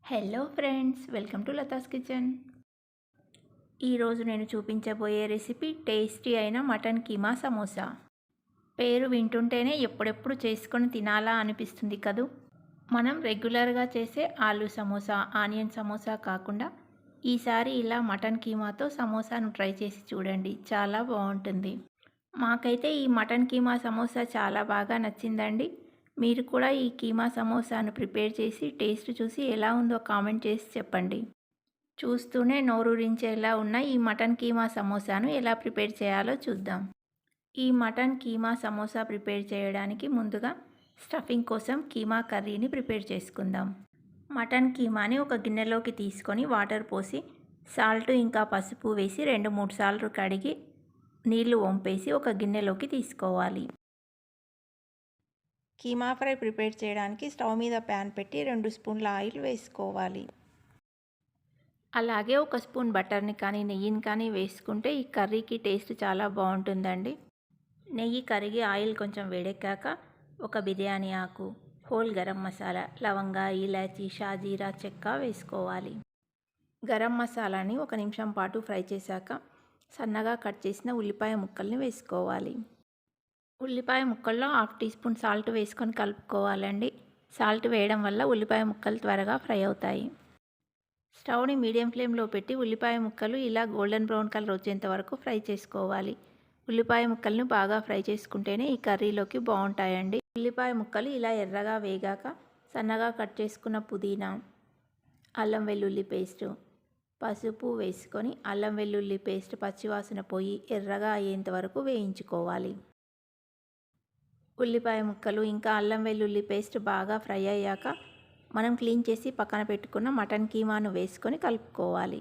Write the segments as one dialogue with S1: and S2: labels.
S1: Hello friends, welcome to Latha's kitchen. ఈరోజు నేను చూపించబోయే రెసిపీ టేస్టీ అయిన మటన్ కీమా సమోసా. పేరు వింటుంటేనే ఎప్పుడెప్పుడు చేసుకొని తినాలా అనిపిస్తుంది కదూ. మనం రెగ్యులర్గా చేసే ఆలూ సమోసా, ఆనియన్ సమోసా కాకుండా ఈసారి ఇలా మటన్ కీమాతో సమోసాను ట్రై చేసి చూడండి, చాలా బాగుంటుంది. మాకైతే ఈ మటన్ కీమా సమోసా చాలా బాగా నచ్చిందండి. మీరు కూడా ఈ కీమా సమోసాను ప్రిపేర్ చేసి టేస్ట్ చూసి ఎలా ఉందో కామెంట్ చేసి చెప్పండి. చూస్తూనే నోరూరించేలా ఉన్న ఈ మటన్ కీమా సమోసాను ఎలా ప్రిపేర్ చేయాలో చూద్దాం. ఈ మటన్ కీమా సమోసా ప్రిపేర్ చేయడానికి ముందుగా స్టఫింగ్ కోసం కీమా కర్రీని ప్రిపేర్ చేసుకుందాం. మటన్ కీమాని ఒక గిన్నెలోకి తీసుకొని వాటర్ పోసి సాల్ట్ ఇంకా పసుపు వేసి 2-3 సార్లు కడిగి నీళ్లు వంపేసి ఒక గిన్నెలోకి తీసుకోవాలి. కీమా ఫ్రై ప్రిపేర్ చేయడానికి స్టవ్ మీద ప్యాన్ పెట్టి 2 స్పూన్ల ఆయిల్ వేసుకోవాలి. అలాగే 1 స్పూన్ బటర్ని కానీ నెయ్యిని కానీ వేసుకుంటే ఈ కర్రీకి టేస్ట్ చాలా బాగుంటుందండి. నెయ్యి కరిగి ఆయిల్ కొంచెం వేడెక్కాక ఒక బిర్యానీ ఆకు, హోల్ గరం మసాలా, లవంగా, ఇలాచీ, షాజీరా, చెక్క వేసుకోవాలి. గరం మసాలాని 1 నిమిషం పాటు ఫ్రై చేశాక సన్నగా కట్ చేసిన ఉల్లిపాయ ముక్కల్ని వేసుకోవాలి. ఉల్లిపాయ ముక్కల్లో 1/2 టీ స్పూన్ సాల్ట్ వేసుకొని కలుపుకోవాలండి. సాల్ట్ వేయడం వల్ల ఉల్లిపాయ ముక్కలు త్వరగా ఫ్రై అవుతాయి. స్టవ్ని మీడియం ఫ్లేమ్లో పెట్టి ఉల్లిపాయ ముక్కలు ఇలా గోల్డెన్ బ్రౌన్ కలర్ వచ్చేంత వరకు ఫ్రై చేసుకోవాలి. ఉల్లిపాయ ముక్కలను బాగా ఫ్రై చేసుకుంటేనే ఈ కర్రీలోకి బాగుంటాయండి. ఉల్లిపాయ ముక్కలు ఇలా ఎర్రగా వేగాక సన్నగా కట్ చేసుకున్న పుదీనా, అల్లం వెల్లుల్లి పేస్టు, పసుపు వేసుకొని అల్లం వెల్లుల్లి పేస్ట్ పచ్చివాసన పోయి ఎర్రగా అయ్యేంత వరకు వేయించుకోవాలి. ఉల్లిపాయ ముక్కలు ఇంకా అల్లం వెల్లుల్లి పేస్ట్ బాగా ఫ్రై అయ్యాక మనం క్లీన్ చేసి పక్కన పెట్టుకున్న మటన్ కీమాను వేసుకొని కలుపుకోవాలి.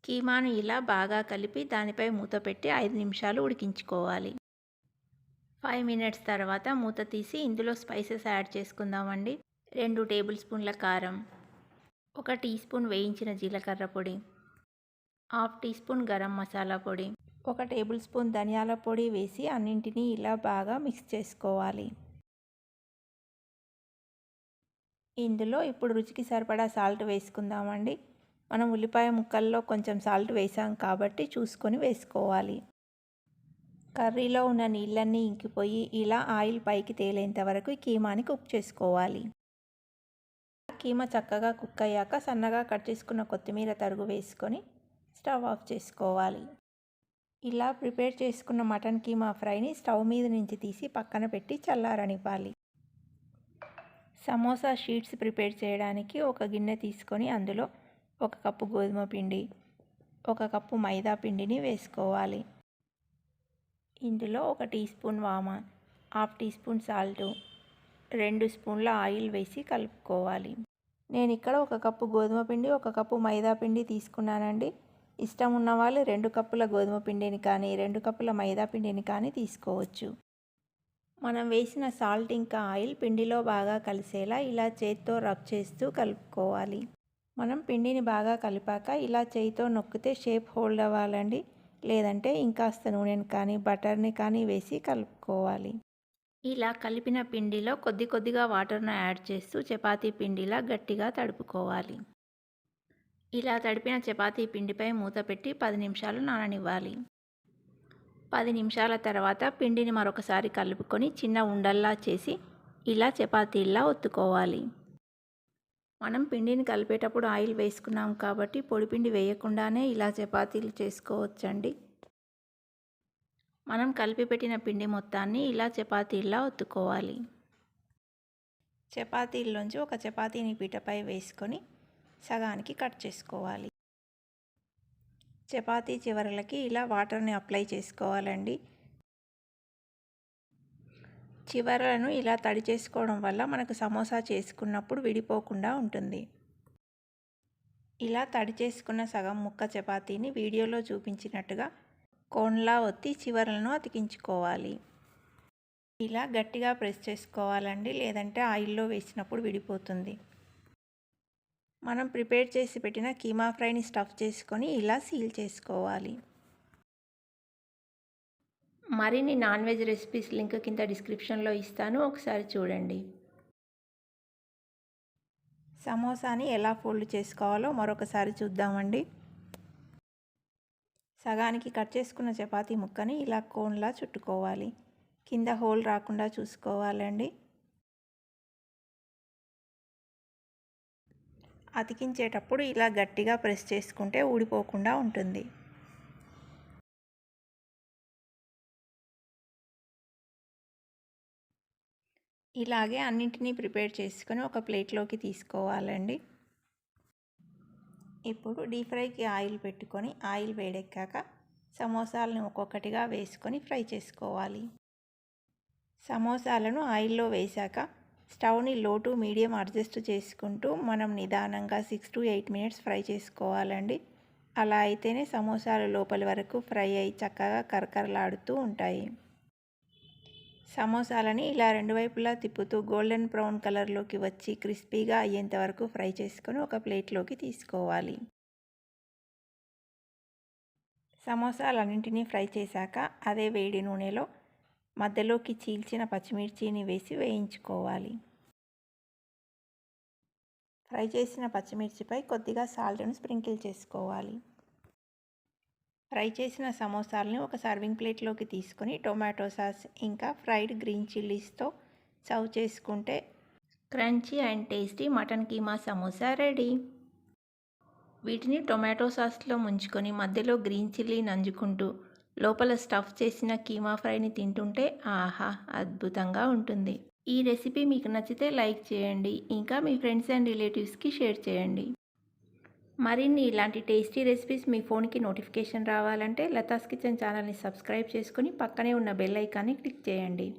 S1: కీమాను ఇలా బాగా కలిపి దానిపై మూత పెట్టి 5 నిమిషాలు ఉడికించుకోవాలి. 5 మినిట్స్ తర్వాత మూత తీసి ఇందులో స్పైసెస్ యాడ్ చేసుకుందామండి. 2 టేబుల్ స్పూన్ల కారం, 1 టీ స్పూన్ వేయించిన జీలకర్ర పొడి, 1/2 టీ స్పూన్ గరం మసాలా పొడి, 1 టేబుల్ స్పూన్ ధనియాల పొడి వేసి అన్నింటినీ ఇలా బాగా మిక్స్ చేసుకోవాలి. ఇందులో ఇప్పుడు రుచికి సరిపడా సాల్ట్ వేసుకుందామండి. మనం ఉల్లిపాయ ముక్కల్లో కొంచెం సాల్ట్ వేసాం కాబట్టి చూసుకొని వేసుకోవాలి. కర్రీలో ఉన్న నీళ్ళన్నీ ఇంకిపోయి ఇలా ఆయిల్ పైకి తేలేంత వరకు ఈ కీమాని కుక్ చేసుకోవాలి. కీమా చక్కగా కుక్ అయ్యాక సన్నగా కట్ చేసుకున్న కొత్తిమీర తరుగు వేసుకొని స్టవ్ ఆఫ్ చేసుకోవాలి. ఇలా ప్రిపేర్ చేసుకున్న మటన్ కీమా ఫ్రైని స్టవ్ మీద నుంచి తీసి పక్కన పెట్టి చల్లారనివ్వాలి. సమోసా షీట్స్ ప్రిపేర్ చేయడానికి ఒక గిన్నె తీసుకొని అందులో 1 కప్పు గోధుమ పిండి, 1 కప్పు మైదా పిండిని వేసుకోవాలి. ఇందులో 1 టీ స్పూన్ వామ, 1/2 టీ స్పూన్ సాల్టు, 2 స్పూన్ల ఆయిల్ వేసి కలుపుకోవాలి. నేను ఇక్కడ 1 కప్పు గోధుమ పిండి, 1 కప్పు మైదా పిండి తీసుకున్నానండి. ఇష్టం ఉన్న వాళ్ళు 2 కప్పుల గోధుమ పిండిని కానీ 2 కప్పుల మైదా పిండిని కానీ తీసుకోవచ్చు. మనం వేసిన సాల్ట్ ఇంకా ఆయిల్ పిండిలో బాగా కలిసేలా ఇలా చేతితో రబ్ చేస్తూ కలుపుకోవాలి. మనం పిండిని బాగా కలిపాక ఇలా చేతితో నొక్కితే షేప్ హోల్డ్ అవ్వాలండి. లేదంటే ఇంకాస్త నూనెని కానీ బటర్ని కానీ వేసి కలుపుకోవాలి. ఇలా కలిపిన పిండిలో కొద్ది కొద్దిగా వాటర్ను యాడ్ చేస్తూ చపాతీ పిండిలా గట్టిగా తడుపుకోవాలి. ఇలా తడిపిన చపాతీ పిండిపై మూత పెట్టి 10 నిమిషాలు నాననివ్వాలి. 10 నిమిషాల తర్వాత పిండిని మరొకసారి కలుపుకొని చిన్న ఉండల్లా చేసి ఇలా చపాతీల్లా ఒత్తుకోవాలి. మనం పిండిని కలిపేటప్పుడు ఆయిల్ వేసుకున్నాం కాబట్టి పొడిపిండి వేయకుండానే ఇలా చపాతీలు చేసుకోవచ్చండి. మనం కలిపి పెట్టిన పిండి మొత్తాన్ని ఇలా చపాతీల్లా ఒత్తుకోవాలి. చపాతీల్లోంచి ఒక చపాతీని పీటపై వేసుకొని సగానికి కట్ చేసుకోవాలి. చపాతీ చివరలకి ఇలా వాటర్ని అప్లై చేసుకోవాలండి. చివరలను ఇలా తడి చేసుకోవడం వల్ల మనకు సమోసా చేసుకున్నప్పుడు విడిపోకుండా ఉంటుంది. ఇలా తడి చేసుకున్న సగం ముక్క చపాతీని వీడియోలో చూపించినట్టుగా కోన్లా ఒత్తి చివరలను అతికించుకోవాలి. ఇలా గట్టిగా ప్రెస్ చేసుకోవాలండి, లేదంటే ఆయిల్లో వేసినప్పుడు విడిపోతుంది. మనం ప్రిపేర్ చేసి పెట్టిన కీమా ఫ్రైని స్టఫ్ చేసుకొని ఇలా సీల్ చేసుకోవాలి. మరిన్ని నాన్ వెజ్ రెసిపీస్ లింక్ కింద డిస్క్రిప్షన్లో ఇస్తాను, ఒకసారి చూడండి. సమోసాని ఎలా ఫోల్డ్ చేసుకోవాలో మరొకసారి చూద్దామండి. సగానికి కట్ చేసుకున్న చపాతీ ముక్కని ఇలా కోన్లా చుట్టుకోవాలి. కింద హోల్ రాకుండా చూసుకోవాలండి. అతికించేటప్పుడు ఇలా గట్టిగా ప్రెస్ చేసుకుంటే ఊడిపోకుండా ఉంటుంది. ఇలాగే అన్నింటినీ ప్రిపేర్ చేసుకొని ఒక ప్లేట్లోకి తీసుకోవాలండి. ఇప్పుడు డీప్ ఫ్రైకి ఆయిల్ పెట్టుకొని ఆయిల్ వేడెక్కాక సమోసాలను ఒక్కొక్కటిగా వేసుకొని ఫ్రై చేసుకోవాలి. సమోసాలను ఆయిల్లో వేశాక స్టవ్ని లో టు మీడియం అడ్జస్ట్ చేసుకుంటూ మనం నిదానంగా 6 to 8 minutes ఫ్రై చేసుకోవాలండి. అలా అయితేనే సమోసాలు లోపలి వరకు ఫ్రై అయ్యి చక్కగా కరకరలాడుతూ ఉంటాయి. సమోసాలని ఇలా రెండు వైపులా తిప్పుతూ గోల్డెన్ బ్రౌన్ కలర్లోకి వచ్చి క్రిస్పీగా అయ్యేంత వరకు ఫ్రై చేసుకొని ఒక ప్లేట్లోకి తీసుకోవాలి. సమోసాలన్నింటినీ ఫ్రై చేశాక అదే వేడి నూనెలో మధ్యలోకి చీల్చిన పచ్చిమిర్చిని వేసి వేయించుకోవాలి. ఫ్రై చేసిన పచ్చిమిర్చిపై కొద్దిగా సాల్ట్ను స్ప్రింకిల్ చేసుకోవాలి. ఫ్రై చేసిన సమోసాలని ఒక సర్వింగ్ ప్లేట్లోకి తీసుకొని టొమాటో సాస్ ఇంకా ఫ్రైడ్ గ్రీన్ చిల్లీస్తో సర్వ్ చేసుకుంటే crunchy and tasty mutton keema samosa ready. వీటిని టొమాటో సాస్లో ముంచుకొని మధ్యలో గ్రీన్ చిల్లీ నంజుకుంటూ లోపల స్టఫ్ చేసిన కీమా ఫ్రైని తింటుంటే ఆహా, అద్భుతంగా ఉంటుంది. ఈ రెసిపీ మీకు నచ్చితే లైక్ చేయండి, ఇంకా మీ ఫ్రెండ్స్ అండ్ రిలేటివ్స్కి షేర్ చేయండి. మరిన్ని ఇలాంటి టేస్టీ రెసిపీస్ మీ ఫోన్కి నోటిఫికేషన్ రావాలంటే లతాస్ కిచెన్ ఛానల్ని సబ్స్క్రైబ్ చేసుకొని పక్కనే ఉన్న బెల్ ఐకాన్ని క్లిక్ చేయండి.